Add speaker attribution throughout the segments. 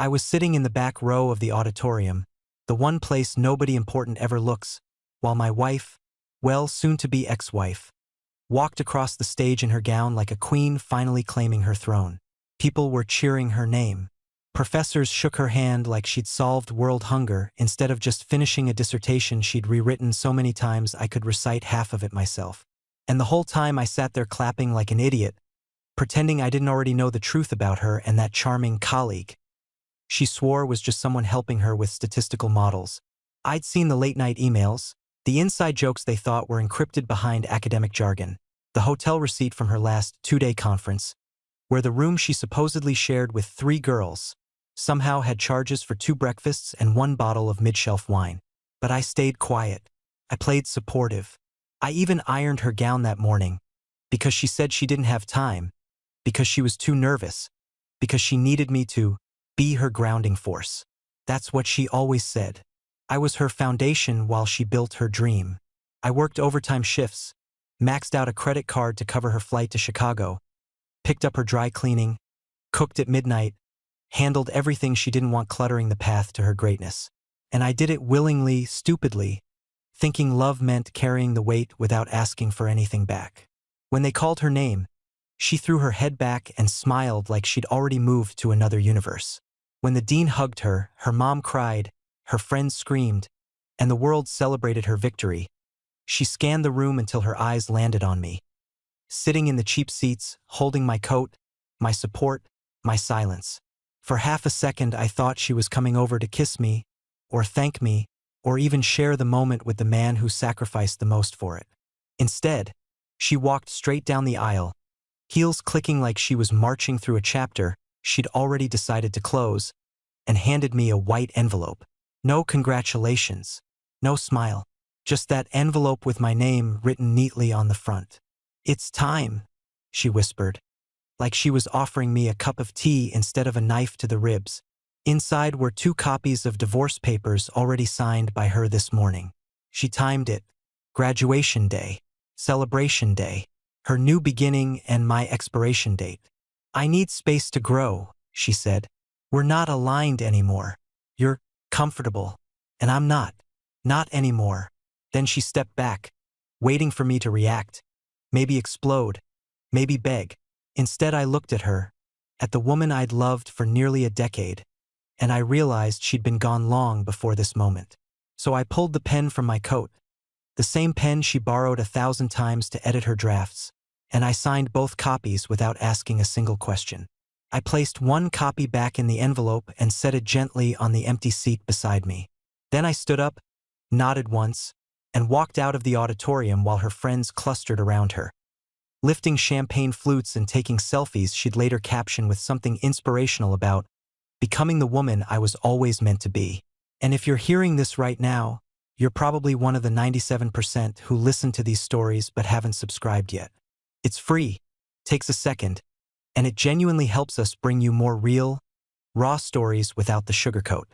Speaker 1: I was sitting in the back row of the auditorium, the one place nobody important ever looks, while my wife, well, soon-to-be ex-wife, walked across the stage in her gown like a queen finally claiming her throne. People were cheering her name. Professors shook her hand like she'd solved world hunger instead of just finishing a dissertation she'd rewritten so many times I could recite half of it myself. And the whole time I sat there clapping like an idiot, pretending I didn't already know the truth about her and that charming colleague she swore was just someone helping her with statistical models. I'd seen the late-night emails, the inside jokes they thought were encrypted behind academic jargon, the hotel receipt from her last two-day conference, where the room she supposedly shared with 3 girls somehow had charges for 2 breakfasts and 1 bottle of mid-shelf wine. But I stayed quiet. I played supportive. I even ironed her gown that morning, because she said she didn't have time, because she was too nervous, because she needed me to be her grounding force. That's what she always said. I was her foundation while she built her dream. I worked overtime shifts, maxed out a credit card to cover her flight to Chicago, picked up her dry cleaning, cooked at midnight, handled everything she didn't want cluttering the path to her greatness. And I did it willingly, stupidly, thinking love meant carrying the weight without asking for anything back. When they called her name, she threw her head back and smiled like she'd already moved to another universe. When the dean hugged her, her mom cried, her friends screamed, and the world celebrated her victory, she scanned the room until her eyes landed on me. Sitting in the cheap seats, holding my coat, my support, my silence. For half a second I thought she was coming over to kiss me, or thank me, or even share the moment with the man who sacrificed the most for it. Instead, she walked straight down the aisle, heels clicking like she was marching through a chapter she'd already decided to close, and handed me a white envelope. No congratulations, no smile, just that envelope with my name written neatly on the front. "It's time," she whispered, like she was offering me a cup of tea instead of a knife to the ribs. Inside were 2 copies of divorce papers already signed by her this morning. She timed it: graduation day, celebration day, her new beginning, and my expiration date. "I need space to grow," she said. "We're not aligned anymore. You're comfortable, and I'm not. Not anymore." Then she stepped back, waiting for me to react, maybe explode, maybe beg. Instead I looked at her, at the woman I'd loved for nearly a decade, and I realized she'd been gone long before this moment. So I pulled the pen from my coat, the same pen she borrowed 1,000 times to edit her drafts, and I signed both copies without asking a single question. I placed 1 copy back in the envelope and set it gently on the empty seat beside me. Then I stood up, nodded once, and walked out of the auditorium while her friends clustered around her, lifting champagne flutes and taking selfies she'd later caption with something inspirational about becoming the woman I was always meant to be. And if you're hearing this right now, you're probably one of the 97% who listen to these stories but haven't subscribed yet. It's free, takes a second, and it genuinely helps us bring you more real, raw stories without the sugarcoat.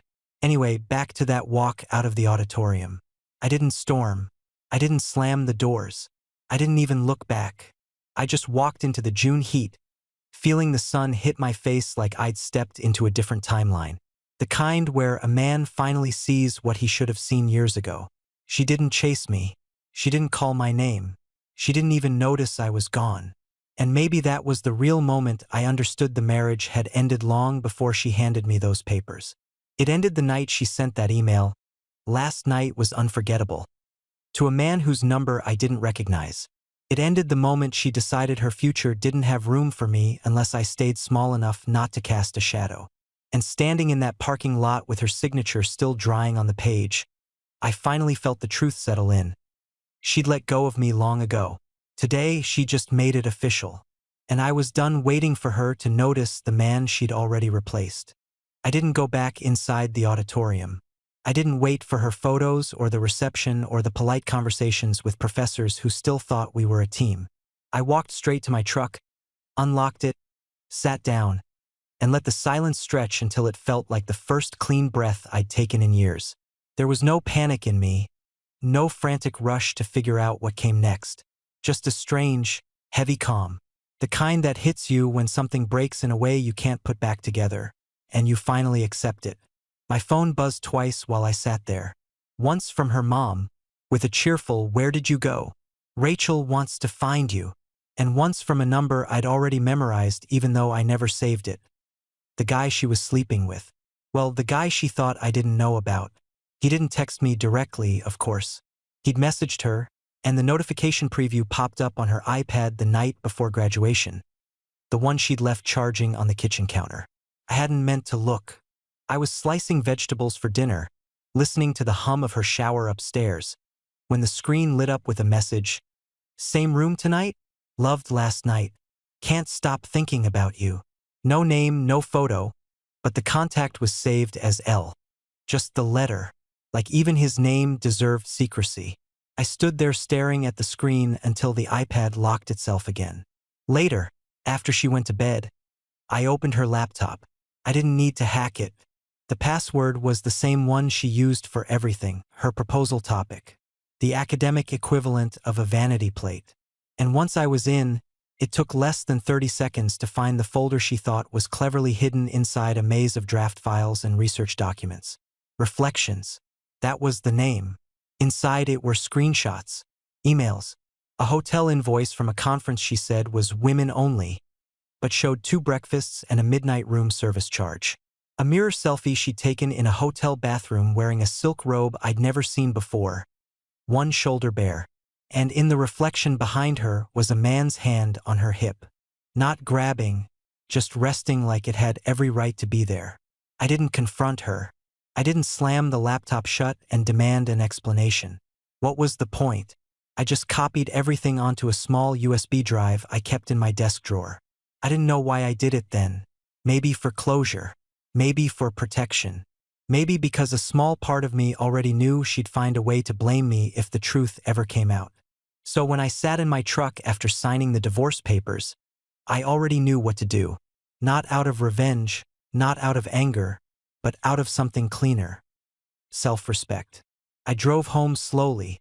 Speaker 1: Anyway, back to that walk out of the auditorium. I didn't storm. I didn't slam the doors. I didn't even look back. I just walked into the June heat, feeling the sun hit my face like I'd stepped into a different timeline. The kind where a man finally sees what he should have seen years ago. She didn't chase me. She didn't call my name. She didn't even notice I was gone. And maybe that was the real moment I understood the marriage had ended long before she handed me those papers. It ended the night she sent that email. Last night was unforgettable. To a man whose number I didn't recognize. It ended the moment she decided her future didn't have room for me unless I stayed small enough not to cast a shadow. And standing in that parking lot with her signature still drying on the page, I finally felt the truth settle in. She'd let go of me long ago. Today, she just made it official. And I was done waiting for her to notice the man she'd already replaced. I didn't go back inside the auditorium. I didn't wait for her photos or the reception or the polite conversations with professors who still thought we were a team. I walked straight to my truck, unlocked it, sat down, and let the silence stretch until it felt like the first clean breath I'd taken in years. There was no panic in me, no frantic rush to figure out what came next. Just a strange, heavy calm. The kind that hits you when something breaks in a way you can't put back together. and you finally accept it. My phone buzzed twice while I sat there. Once from her mom, with a cheerful, "Where did you go? Rachel wants to find you." And once from a number I'd already memorized even though I never saved it. The guy she was sleeping with. Well, the guy she thought I didn't know about. He didn't text me directly, of course. He'd messaged her, and the notification preview popped up on her iPad the night before graduation. The one she'd left charging on the kitchen counter. I hadn't meant to look. I was slicing vegetables for dinner, listening to the hum of her shower upstairs, when the screen lit up with a message. "Same room tonight? Loved last night. Can't stop thinking about you." No name, no photo, but the contact was saved as L. Just the letter, like even his name deserved secrecy. I stood there staring at the screen until the iPad locked itself again. Later, after she went to bed, I opened her laptop. I didn't need to hack it. The password was the same one she used for everything, her proposal topic, the academic equivalent of a vanity plate. And once I was in, it took less than 30 seconds to find the folder she thought was cleverly hidden inside a maze of draft files and research documents. Reflections. That was the name. Inside it were screenshots, emails, a hotel invoice from a conference she said was women only, but showed 2 breakfasts and a midnight room service charge. A mirror selfie she'd taken in a hotel bathroom wearing a silk robe I'd never seen before, one shoulder bare. And in the reflection behind her was a man's hand on her hip. Not grabbing, just resting like it had every right to be there. I didn't confront her. I didn't slam the laptop shut and demand an explanation. What was the point? I just copied everything onto a small USB drive I kept in my desk drawer. I didn't know why I did it then. Maybe for closure. Maybe for protection. Maybe because a small part of me already knew she'd find a way to blame me if the truth ever came out. So when I sat in my truck after signing the divorce papers, I already knew what to do. Not out of revenge, not out of anger, but out of something cleaner. Self-respect. I drove home slowly,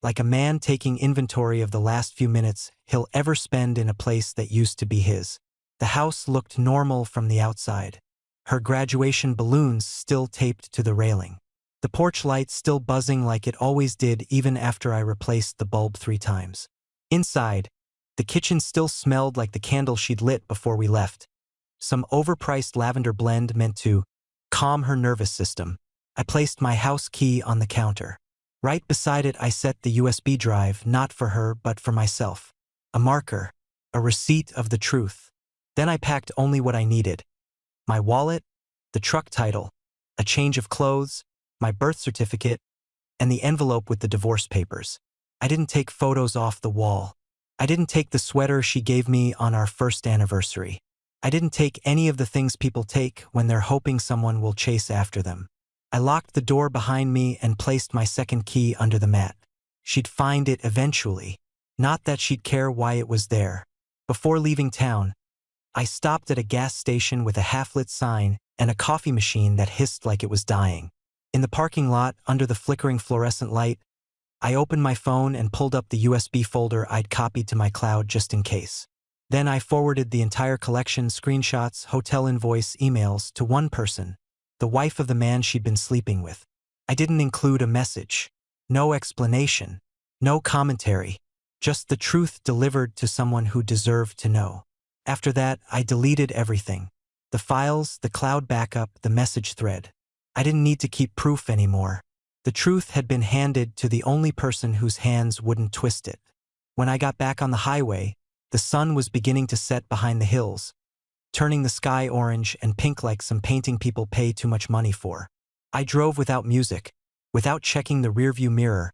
Speaker 1: like a man taking inventory of the last few minutes he'll ever spend in a place that used to be his. The house looked normal from the outside. Her graduation balloons still taped to the railing. The porch light still buzzing like it always did even after I replaced the bulb 3 times. Inside, the kitchen still smelled like the candle she'd lit before we left. Some overpriced lavender blend meant to calm her nervous system. I placed my house key on the counter. Right beside it I set the USB drive, not for her but for myself. A marker, a receipt of the truth. Then I packed only what I needed. My wallet, the truck title, a change of clothes, my birth certificate, and the envelope with the divorce papers. I didn't take photos off the wall. I didn't take the sweater she gave me on our first anniversary. I didn't take any of the things people take when they're hoping someone will chase after them. I locked the door behind me and placed my second key under the mat. She'd find it eventually. Not that she'd care why it was there. Before leaving town, I stopped at a gas station with a half-lit sign and a coffee machine that hissed like it was dying. In the parking lot, under the flickering fluorescent light, I opened my phone and pulled up the USB folder I'd copied to my cloud just in case. Then I forwarded the entire collection, screenshots, hotel invoice, emails, to one person, the wife of the man she'd been sleeping with. I didn't include a message. No explanation. No commentary. Just the truth delivered to someone who deserved to know. After that, I deleted everything. The files, the cloud backup, the message thread. I didn't need to keep proof anymore. The truth had been handed to the only person whose hands wouldn't twist it. When I got back on the highway, the sun was beginning to set behind the hills, turning the sky orange and pink like some painting people pay too much money for. I drove without music, without checking the rearview mirror,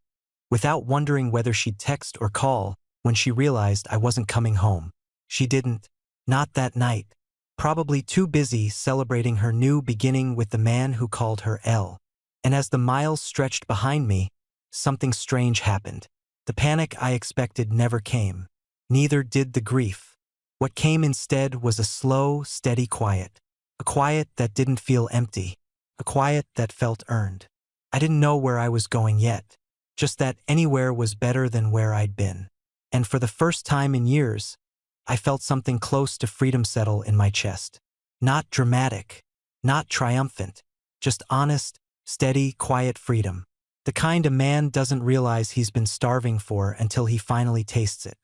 Speaker 1: without wondering whether she'd text or call when she realized I wasn't coming home. She didn't. Not that night. Probably too busy celebrating her new beginning with the man who called her L. And as the miles stretched behind me, something strange happened. The panic I expected never came. Neither did the grief. What came instead was a slow, steady quiet. A quiet that didn't feel empty. A quiet that felt earned. I didn't know where I was going yet. Just that anywhere was better than where I'd been. And for the first time in years, I felt something close to freedom settle in my chest. Not dramatic. Not triumphant. Just honest, steady, quiet freedom. The kind a man doesn't realize he's been starving for until he finally tastes it.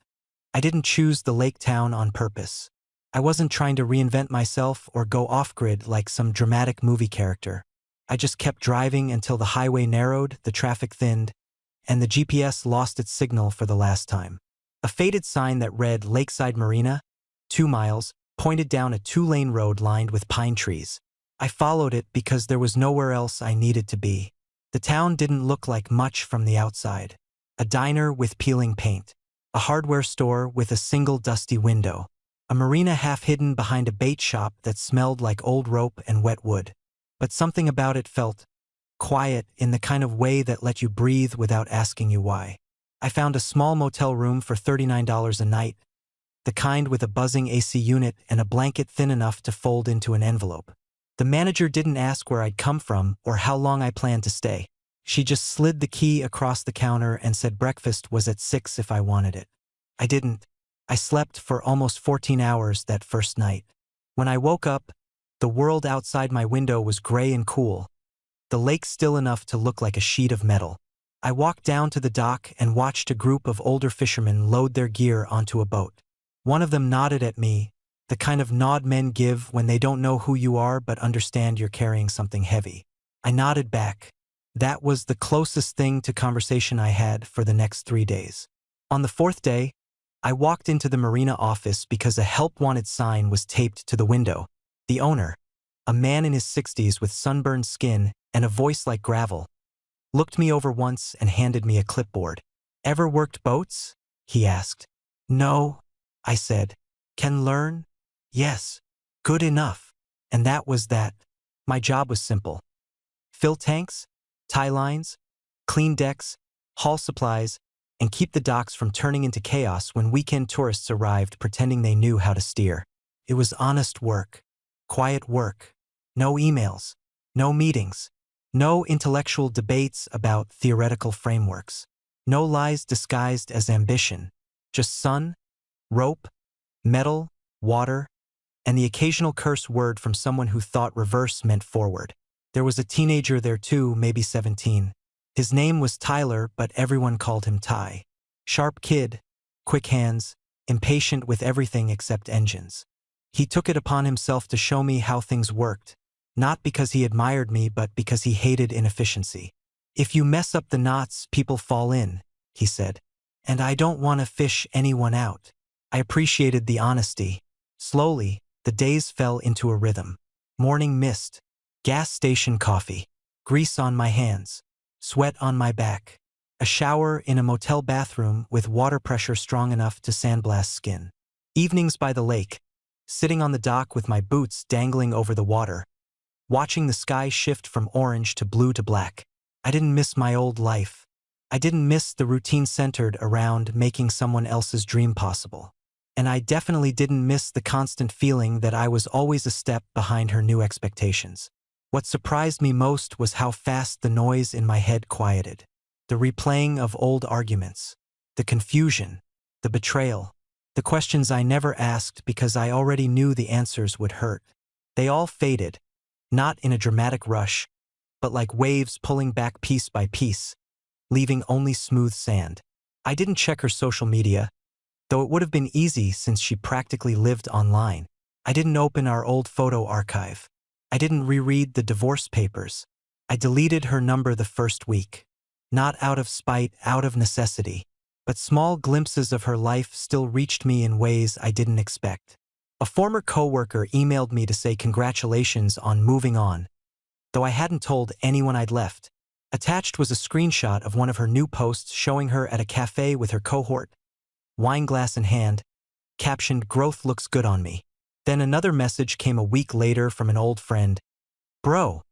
Speaker 1: I didn't choose the lake town on purpose. I wasn't trying to reinvent myself or go off-grid like some dramatic movie character. I just kept driving until the highway narrowed, the traffic thinned, and the GPS lost its signal for the last time. A faded sign that read Lakeside Marina, 2 miles, pointed down a 2-lane road lined with pine trees. I followed it because there was nowhere else I needed to be. The town didn't look like much from the outside. A diner with peeling paint. A hardware store with a single dusty window. A marina half hidden behind a bait shop that smelled like old rope and wet wood. But something about it felt quiet in the kind of way that let you breathe without asking you why. I found a small motel room for $39 a night, the kind with a buzzing AC unit and a blanket thin enough to fold into an envelope. The manager didn't ask where I'd come from or how long I planned to stay. She just slid the key across the counter and said breakfast was at 6 if I wanted it. I didn't. I slept for almost 14 hours that first night. When I woke up, the world outside my window was gray and cool, the lake still enough to look like a sheet of metal. I walked down to the dock and watched a group of older fishermen load their gear onto a boat. One of them nodded at me, the kind of nod men give when they don't know who you are but understand you're carrying something heavy. I nodded back. That was the closest thing to conversation I had for the next 3 days. On the 4th day, I walked into the marina office because a help wanted sign was taped to the window. The owner, a man in his 60s with sunburned skin and a voice like gravel, looked me over once and handed me a clipboard. "Ever worked boats?" he asked. "No," I said. "Can learn?" "Yes." "Good enough." And that was that. My job was simple. Fill tanks, tie lines, clean decks, haul supplies, and keep the docks from turning into chaos when weekend tourists arrived pretending they knew how to steer. It was honest work, quiet work, no emails, no meetings, no intellectual debates about theoretical frameworks, no lies disguised as ambition, just sun, rope, metal, water, and the occasional curse word from someone who thought reverse meant forward. There was a teenager there too, maybe 17. His name was Tyler, but everyone called him Ty. Sharp kid, quick hands, impatient with everything except engines. He took it upon himself to show me how things worked, not because he admired me but because he hated inefficiency. "If you mess up the knots, people fall in," he said. "And I don't want to fish anyone out." I appreciated the honesty. Slowly, the days fell into a rhythm. Morning mist, gas station coffee, grease on my hands, sweat on my back, a shower in a motel bathroom with water pressure strong enough to sandblast skin. Evenings by the lake, sitting on the dock with my boots dangling over the water, watching the sky shift from orange to blue to black. I didn't miss my old life. I didn't miss the routine centered around making someone else's dream possible. And I definitely didn't miss the constant feeling that I was always a step behind her new expectations. What surprised me most was how fast the noise in my head quieted. The replaying of old arguments, the confusion, the betrayal, the questions I never asked because I already knew the answers would hurt. They all faded, not in a dramatic rush, but like waves pulling back piece by piece, leaving only smooth sand. I didn't check her social media, though it would have been easy since she practically lived online. I didn't open our old photo archive. I didn't reread the divorce papers. I deleted her number the first week. Not out of spite, out of necessity. But small glimpses of her life still reached me in ways I didn't expect. A former coworker emailed me to say congratulations on moving on, though I hadn't told anyone I'd left. Attached was a screenshot of one of her new posts showing her at a cafe with her cohort, wine glass in hand, captioned, "Growth looks good on me." Then another message came a week later from an old friend. "Bro,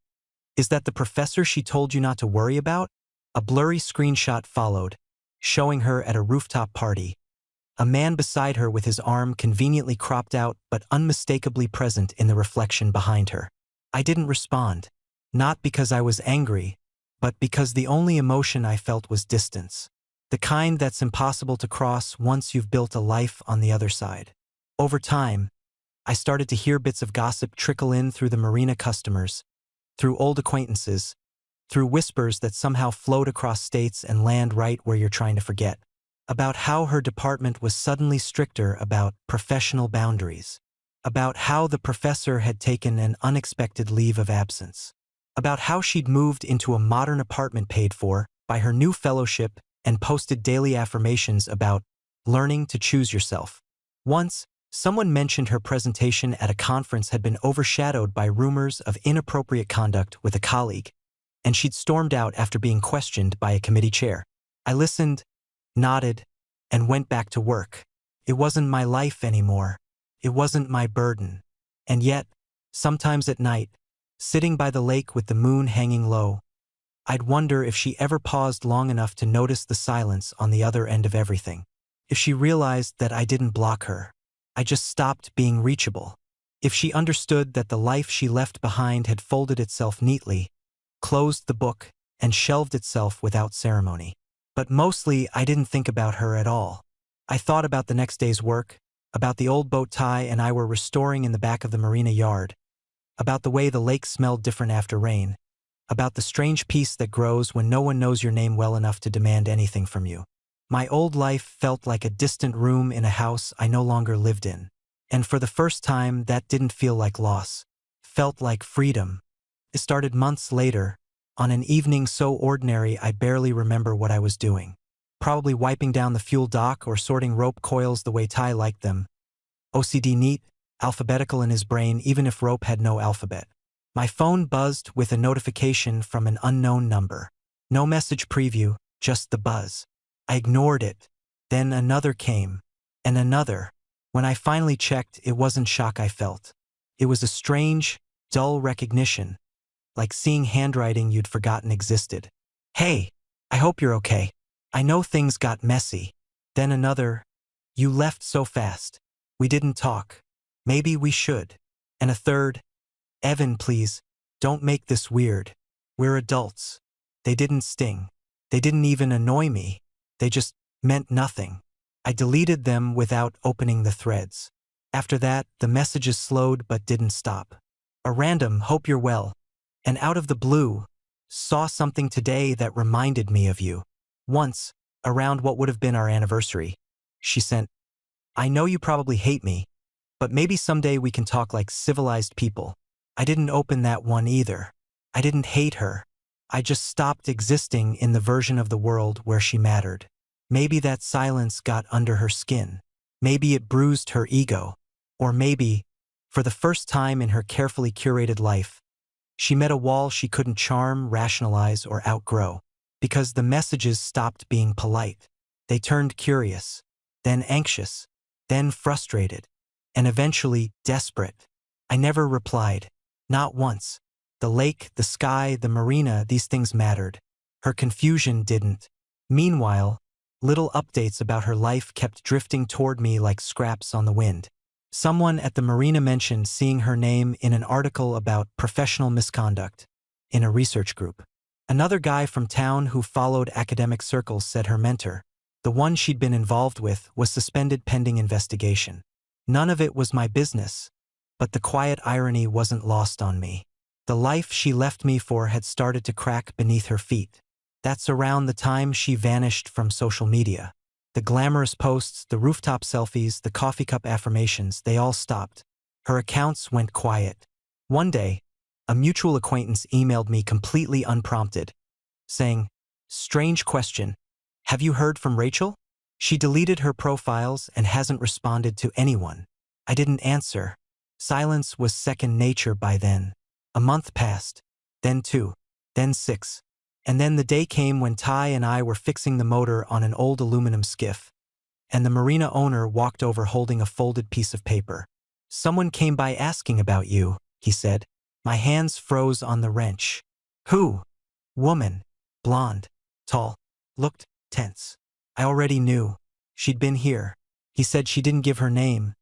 Speaker 1: is that the professor she told you not to worry about?" A blurry screenshot followed, showing her at a rooftop party, a man beside her with his arm conveniently cropped out but unmistakably present in the reflection behind her. I didn't respond, not because I was angry, but because the only emotion I felt was distance. The kind that's impossible to cross once you've built a life on the other side. Over time, I started to hear bits of gossip trickle in through the marina customers, through old acquaintances, through whispers that somehow float across states and land right where you're trying to forget. About how her department was suddenly stricter about professional boundaries. About how the professor had taken an unexpected leave of absence. About how she'd moved into a modern apartment paid for by her new fellowship and posted daily affirmations about learning to choose yourself. Once, someone mentioned her presentation at a conference had been overshadowed by rumors of inappropriate conduct with a colleague, and she'd stormed out after being questioned by a committee chair. I listened, nodded, and went back to work. It wasn't my life anymore. It wasn't my burden. And yet, sometimes at night, sitting by the lake with the moon hanging low, I'd wonder if she ever paused long enough to notice the silence on the other end of everything. If she realized that I didn't block her, I just stopped being reachable. If she understood that the life she left behind had folded itself neatly, closed the book, and shelved itself without ceremony. But mostly, I didn't think about her at all. I thought about the next day's work, about the old boat Ty and I were restoring in the back of the marina yard, about the way the lake smelled different after rain, about the strange peace that grows when no one knows your name well enough to demand anything from you. My old life felt like a distant room in a house I no longer lived in. And for the first time, that didn't feel like loss. Felt like freedom. It started months later, on an evening so ordinary I barely remember what I was doing. Probably wiping down the fuel dock or sorting rope coils the way Ty liked them. OCD neat, alphabetical in his brain even if rope had no alphabet. My phone buzzed with a notification from an unknown number. No message preview, just the buzz. I ignored it. Then another came. And another. When I finally checked, it wasn't shock I felt. It was a strange, dull recognition, like seeing handwriting you'd forgotten existed. Hey, I hope you're okay. I know things got messy. Then another, you left so fast. We didn't talk. Maybe we should. And a third, Evan, please, don't make this weird. We're adults. They didn't sting. They didn't even annoy me. They just meant nothing. I deleted them without opening the threads. After that, the messages slowed but didn't stop. A random, hope you're well. And out of the blue, saw something today that reminded me of you. Once, around what would have been our anniversary, she sent, I know you probably hate me, but maybe someday we can talk like civilized people. I didn't open that one either. I didn't hate her. I just stopped existing in the version of the world where she mattered. Maybe that silence got under her skin. Maybe it bruised her ego. Or maybe, for the first time in her carefully curated life, she met a wall she couldn't charm, rationalize, or outgrow. Because the messages stopped being polite. They turned curious, then anxious, then frustrated, and eventually desperate. I never replied. Not once. The lake, the sky, the marina, these things mattered. Her confusion didn't. Meanwhile, little updates about her life kept drifting toward me like scraps on the wind. Someone at the marina mentioned seeing her name in an article about professional misconduct in a research group. Another guy from town who followed academic circles said her mentor, the one she'd been involved with, was suspended pending investigation. None of it was my business, but the quiet irony wasn't lost on me. The life she left me for had started to crack beneath her feet. That's around the time she vanished from social media. The glamorous posts, the rooftop selfies, the coffee cup affirmations, they all stopped. Her accounts went quiet. One day, a mutual acquaintance emailed me completely unprompted, saying, strange question, have you heard from Rachel? She deleted her profiles and hasn't responded to anyone. I didn't answer. Silence was second nature by then. A month passed, then 2, then 6. And then the day came when Ty and I were fixing the motor on an old aluminum skiff, and the marina owner walked over holding a folded piece of paper. Someone came by asking about you, he said. My hands froze on the wrench. Who? Woman. Blonde. Tall. Looked tense. I already knew. She'd been here. He said she didn't give her name,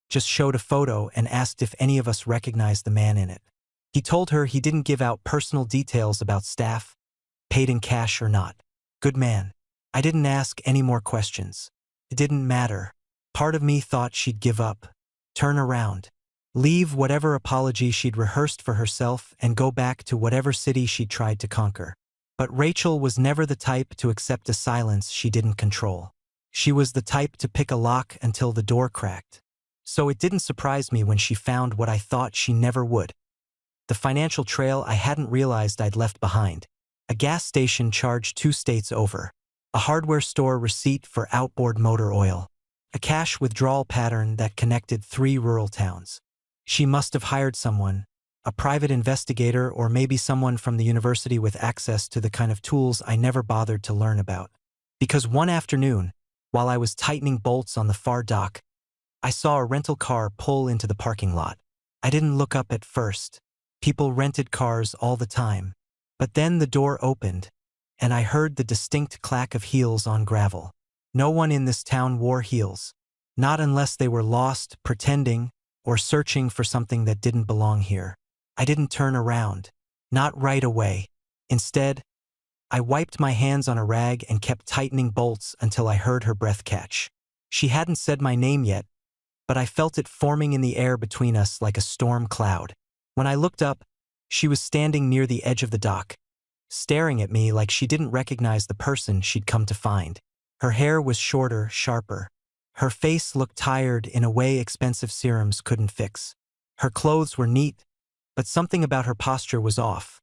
Speaker 1: just showed a photo and asked if any of us recognized the man in it. He told her he didn't give out personal details about staff, paid in cash or not. Good man. I didn't ask any more questions. It didn't matter. Part of me thought she'd give up, turn around. Leave whatever apology she'd rehearsed for herself and go back to whatever city she'd tried to conquer. But Rachel was never the type to accept a silence she didn't control. She was the type to pick a lock until the door cracked. So it didn't surprise me when she found what I thought she never would. The financial trail I hadn't realized I'd left behind. A gas station charged 2 states over. A hardware store receipt for outboard motor oil. A cash withdrawal pattern that connected 3 rural towns. She must have hired someone, a private investigator or maybe someone from the university with access to the kind of tools I never bothered to learn about. Because one afternoon, while I was tightening bolts on the far dock, I saw a rental car pull into the parking lot. I didn't look up at first. People rented cars all the time. But then the door opened, and I heard the distinct clack of heels on gravel. No one in this town wore heels. Not unless they were lost, pretending, or searching for something that didn't belong here. I didn't turn around. Not right away. Instead, I wiped my hands on a rag and kept tightening bolts until I heard her breath catch. She hadn't said my name yet, but I felt it forming in the air between us like a storm cloud. When I looked up, she was standing near the edge of the dock, staring at me like she didn't recognize the person she'd come to find. Her hair was shorter, sharper. Her face looked tired in a way expensive serums couldn't fix. Her clothes were neat, but something about her posture was off,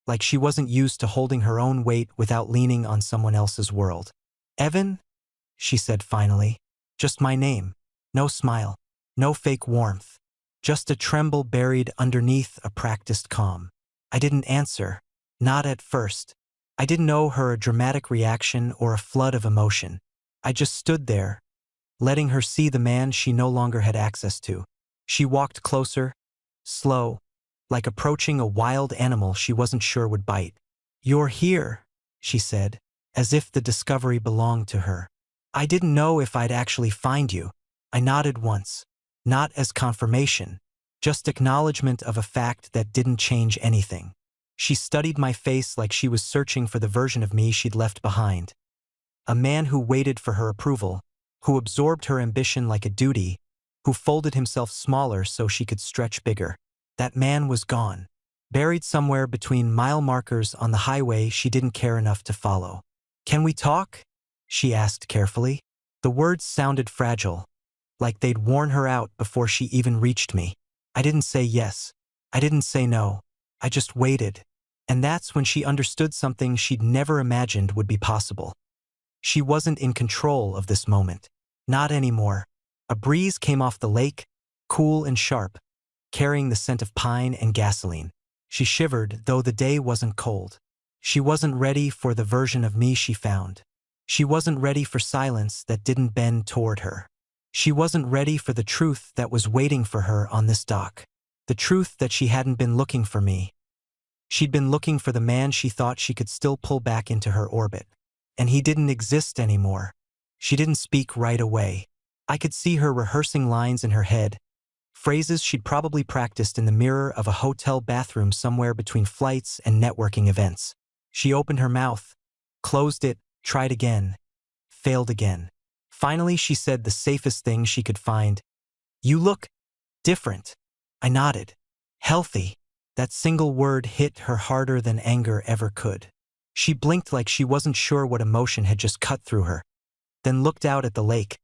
Speaker 1: like she wasn't used to holding her own weight without leaning on someone else's world. "Evan?" she said finally. Just my name. No smile. No fake warmth. Just a tremble buried underneath a practiced calm. I didn't answer. Not at first. I didn't owe her a dramatic reaction or a flood of emotion. I just stood there, letting her see the man she no longer had access to. She walked closer, slow, like approaching a wild animal she wasn't sure would bite. "You're here," she said, as if the discovery belonged to her. "I didn't know if I'd actually find you." I nodded once. Not as confirmation, just acknowledgement of a fact that didn't change anything. She studied my face like she was searching for the version of me she'd left behind. A man who waited for her approval, who absorbed her ambition like a duty, who folded himself smaller so she could stretch bigger. That man was gone, buried somewhere between mile markers on the highway she didn't care enough to follow. "Can we talk?" she asked carefully. The words sounded fragile, like they'd worn her out before she even reached me. I didn't say yes. I didn't say no. I just waited. And that's when she understood something she'd never imagined would be possible. She wasn't in control of this moment. Not anymore. A breeze came off the lake, cool and sharp, carrying the scent of pine and gasoline. She shivered, though the day wasn't cold. She wasn't ready for the version of me she found. She wasn't ready for silence that didn't bend toward her. She wasn't ready for the truth that was waiting for her on this dock. The truth that she hadn't been looking for me. She'd been looking for the man she thought she could still pull back into her orbit. And he didn't exist anymore. She didn't speak right away. I could see her rehearsing lines in her head, phrases she'd probably practiced in the mirror of a hotel bathroom somewhere between flights and networking events. She opened her mouth, closed it, tried again, failed again. Finally, she said the safest thing she could find. "You look different." I nodded. Healthy. That single word hit her harder than anger ever could. She blinked like she wasn't sure what emotion had just cut through her, then looked out at the lake,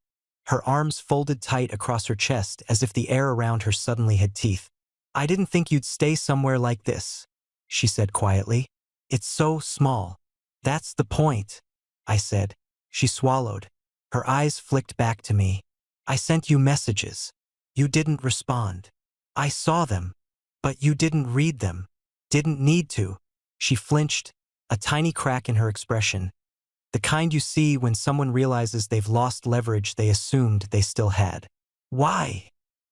Speaker 1: her arms folded tight across her chest as if the air around her suddenly had teeth. "I didn't think you'd stay somewhere like this," she said quietly. "It's so small." "That's the point," I said. She swallowed. Her eyes flicked back to me. "I sent you messages. You didn't respond. I saw them, but you didn't read them. Didn't need to." She flinched, a tiny crack in her expression. The kind you see when someone realizes they've lost leverage they assumed they still had. "Why?"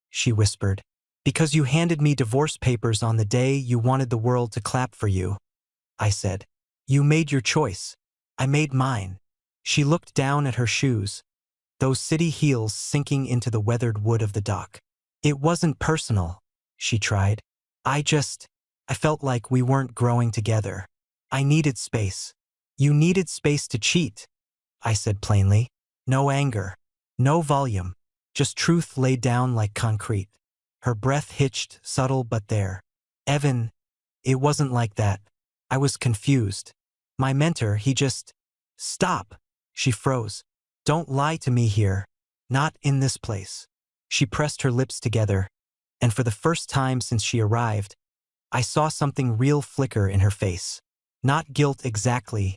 Speaker 1: she whispered. "Because you handed me divorce papers on the day you wanted the world to clap for you," I said. "You made your choice. I made mine." She looked down at her shoes, those city heels sinking into the weathered wood of the dock. "It wasn't personal," she tried. I felt like we weren't growing together. I needed space." "You needed space to cheat," I said plainly. No anger, no volume, just truth laid down like concrete. Her breath hitched, subtle but there. Evan, it wasn't like that. I was confused. My mentor, he just… Stop! She froze. Don't lie to me here. Not in this place. She pressed her lips together, and for the first time since she arrived, I saw something real flicker in her face. Not guilt exactly,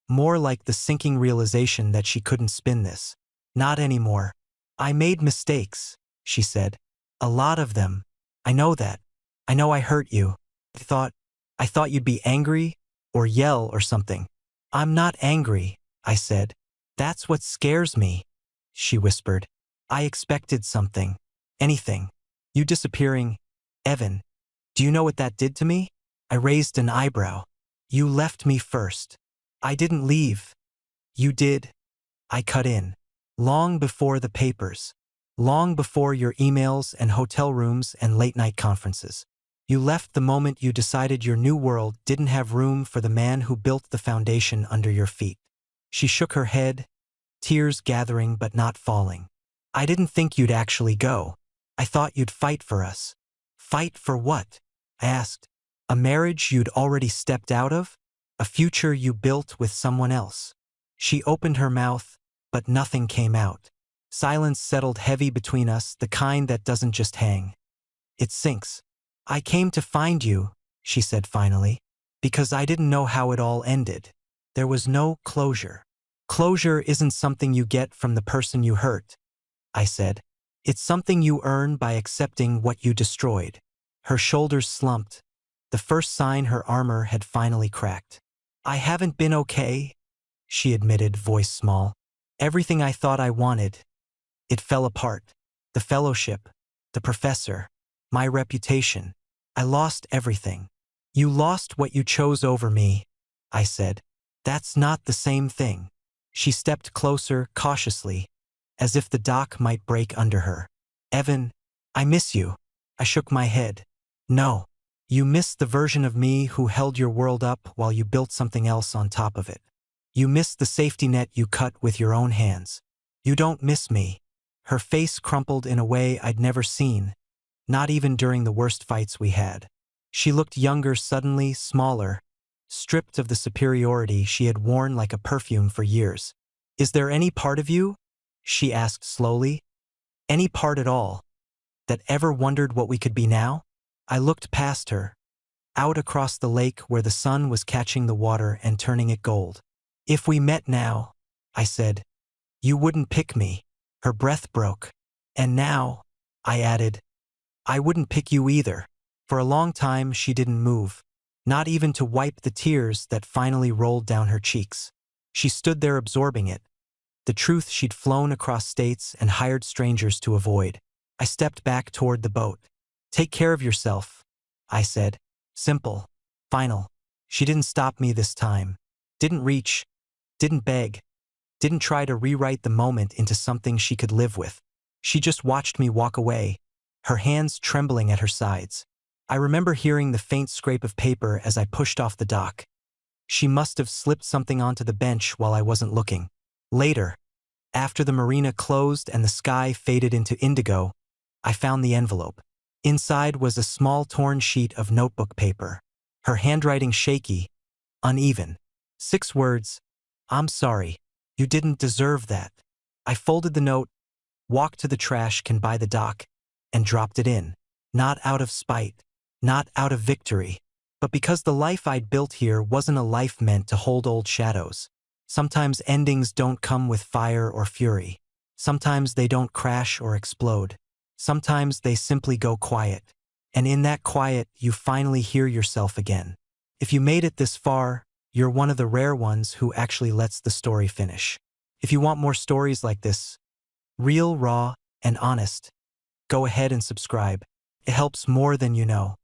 Speaker 1: more like the sinking realization that she couldn't spin this. Not anymore. I made mistakes, she said. A lot of them. I know that. I know I hurt you. I thought you'd be angry or yell or something. I'm not angry, I said. That's what scares me, she whispered. I expected something. Anything. You disappearing. Evan, do you know what that did to me? I raised an eyebrow. You left me first. I didn't leave. You did. I cut in. Long before the papers. Long before your emails and hotel rooms and late-night conferences. You left the moment you decided your new world didn't have room for the man who built the foundation under your feet. She shook her head, tears gathering but not falling. I didn't think you'd actually go. I thought you'd fight for us. Fight for what? I asked. A marriage you'd already stepped out of? A future you built with someone else? She opened her mouth, but nothing came out. Silence settled heavy between us, the kind that doesn't just hang. It sinks. I came to find you, she said finally, because I didn't know how it all ended. There was no closure. Closure isn't something you get from the person you hurt, I said. It's something you earn by accepting what you destroyed. Her shoulders slumped, the first sign her armor had finally cracked. I haven't been okay, she admitted, voice small. Everything I thought I wanted, it fell apart. The fellowship, the professor, my reputation. I lost everything. You lost what you chose over me, I said. That's not the same thing. She stepped closer, cautiously, as if the dock might break under her. Evan, I miss you. I shook my head. No. You miss the version of me who held your world up while you built something else on top of it. You miss the safety net you cut with your own hands. You don't miss me. Her face crumpled in a way I'd never seen, not even during the worst fights we had. She looked younger suddenly, smaller, stripped of the superiority she had worn like a perfume for years. Is there any part of you, she asked slowly, any part at all, that ever wondered what we could be now? I looked past her, out across the lake where the sun was catching the water and turning it gold. If we met now, I said, you wouldn't pick me. Her breath broke. And now, I added, I wouldn't pick you either. For a long time she didn't move, not even to wipe the tears that finally rolled down her cheeks. She stood there absorbing it, the truth she'd flown across states and hired strangers to avoid. I stepped back toward the boat. Take care of yourself, I said. Simple. Final. She didn't stop me this time. Didn't reach. Didn't beg. Didn't try to rewrite the moment into something she could live with. She just watched me walk away, her hands trembling at her sides. I remember hearing the faint scrape of paper as I pushed off the dock. She must have slipped something onto the bench while I wasn't looking. Later, after the marina closed and the sky faded into indigo, I found the envelope. Inside was a small torn sheet of notebook paper, her handwriting shaky, uneven. 6 words, I'm sorry, you didn't deserve that. I folded the note, walked to the trash can by the dock, and dropped it in. Not out of spite, not out of victory, but because the life I'd built here wasn't a life meant to hold old shadows. Sometimes endings don't come with fire or fury. Sometimes they don't crash or explode. Sometimes they simply go quiet. And in that quiet, you finally hear yourself again. If you made it this far, you're one of the rare ones who actually lets the story finish. If you want more stories like this, real, raw, and honest, go ahead and subscribe. It helps more than you know.